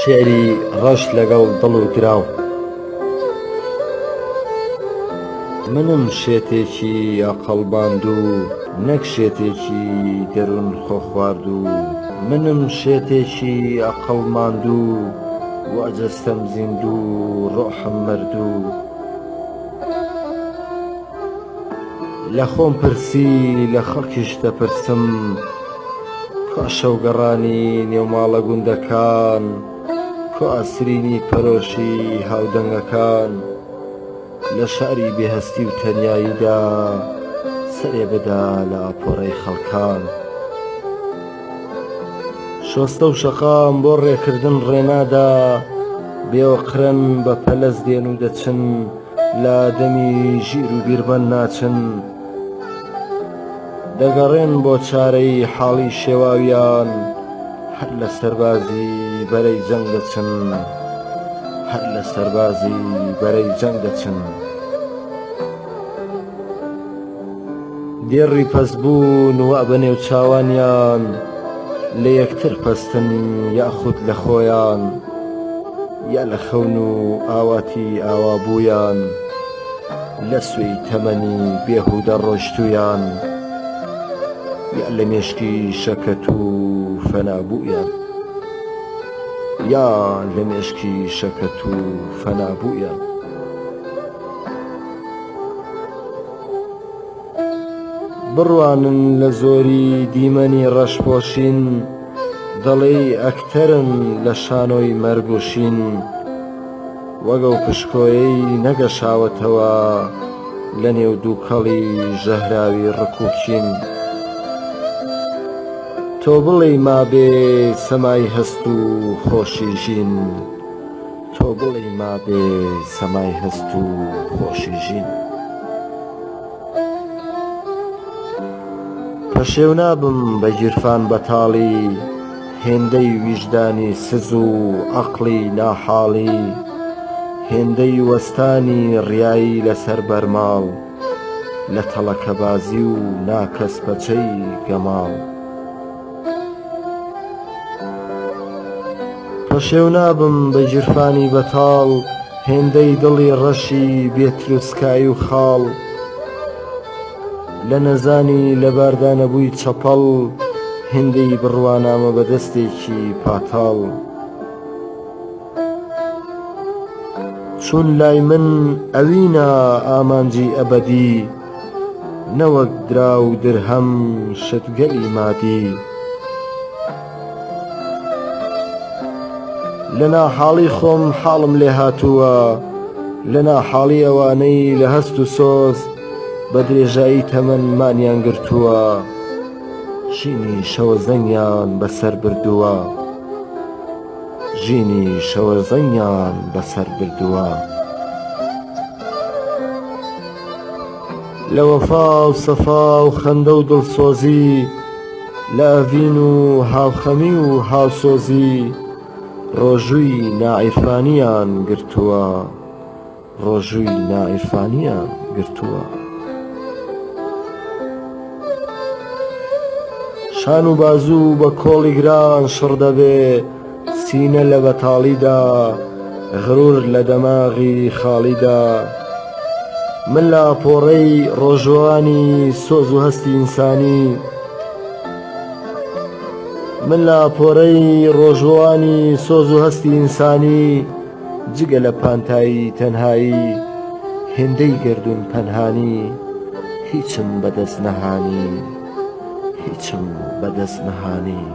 شێری ڕەش لەگەڵ دڵ و دراو منم شێتێکی ئەقەڵباند و نەک شێتێکی دەروون خۆخوارد و منم شێتێکی ئەقەڵماند و واجەستەم زیند و ڕۆحم مرد و لە خۆم پرسی لە خەڵکیش دەپرسم کۆ شەوگەڕانی نێوماڵە گوندەکان کۆ ئاسرینی پەرۆشی هاودەنگەکان لە شاری بێهەستی و تەنیاییدا سەرێ بدا لە ئاپۆڕەی خەڵکان شۆستە و شەقام بۆ ڕێکردن ڕێنادا بێوە قرن بە پەلەس دێن و دەچن لە دەمی ژیر و بیربەن ناچن دەگەڕێن بۆ چارەی حاڵی شێواویان هەر لە سەربازی بەرەی جەنگ دەچن هەر لە سەربازی بەرەی جەنگ دەچن دێڕی پەسبوون وا بە نێو چاوانیان لە یەکتر پەستن یاخود لە خۆیان یا لە خەون و ئاواتی ئاوابوویان لە سوێی تەمەنی بێهودە ڕۆشتویان یا لە مێشکی شەکەت و فەنابوویان یا لە مێشکی شەکەت و فەنابوویان بڕوانن لە زۆری دیمەنی ڕەشپۆشین دەڵێ ئەکتەرن لە شانۆی مەرگوشین وەگە و پشکۆیەی نەگەشاوەتەوە لە نێو دووکەڵی ژەهراوی ڕکوکین تۆ بڵێ مابێ سەمای هەست و خۆشی ژین تۆ بڵێ مابێ سەمای هەست و خۆشی ژین پەشێو نابم بە گیرفان بەتاڵی هێندەی ویژدانی سز و عەقڵی ناحاڵی هێندەی وەستانی ڕیایی لەسەر بەرماڵ لە تەڵەکەبازی و ناکەس بەچەی گەماڵ پەشێو نابم بە گیرفانی بەتاڵ هێندەی دڵی ڕەشی بێتروسکایی و خاڵ لە نەزانی لە باردانەبووی چەپەڵ هێندەی بڕوانامە بە دەستێکی پاتاڵ چون لای من ئەوینە ئامانجی ئەبەدی نەوەک درا و درهەم شتگەلی مادی لە ناحاڵی خۆم حاڵم لێ هاتووە لە ناحاڵی ئەوانەی لە هەست و سۆز بە درێژایی تەمەن مانیان گرتووە ژینی شەوە زەنگیان بەسەر بردووە ژینی شەوە زەنگیان بەسەر بردووە لە وەفا و سەفا و خەندە و دڵسۆزی لە ئەڤین و هاوخەمی و هاوسۆزی ڕۆژووی نائیرفانیان گرتووە ڕۆژووی نائیرفانیان گرتووە شان و بازوو بە کۆڵی گران شڕ دەبێ سینە لە بەتاڵیدا غرور لە دەماغی خاڵیدا من لە ئاپۆڕەی ڕۆژوانی سۆز و هەستی ئینسانی من لە ئاپۆرەی ڕۆژوانی سۆز و هەستی ئینسانی جگە لە پانتایی تەنهایی هێندەی گردون پەنهانی هیچم بەدەست نەهانی هیچم بەدەست نەهانی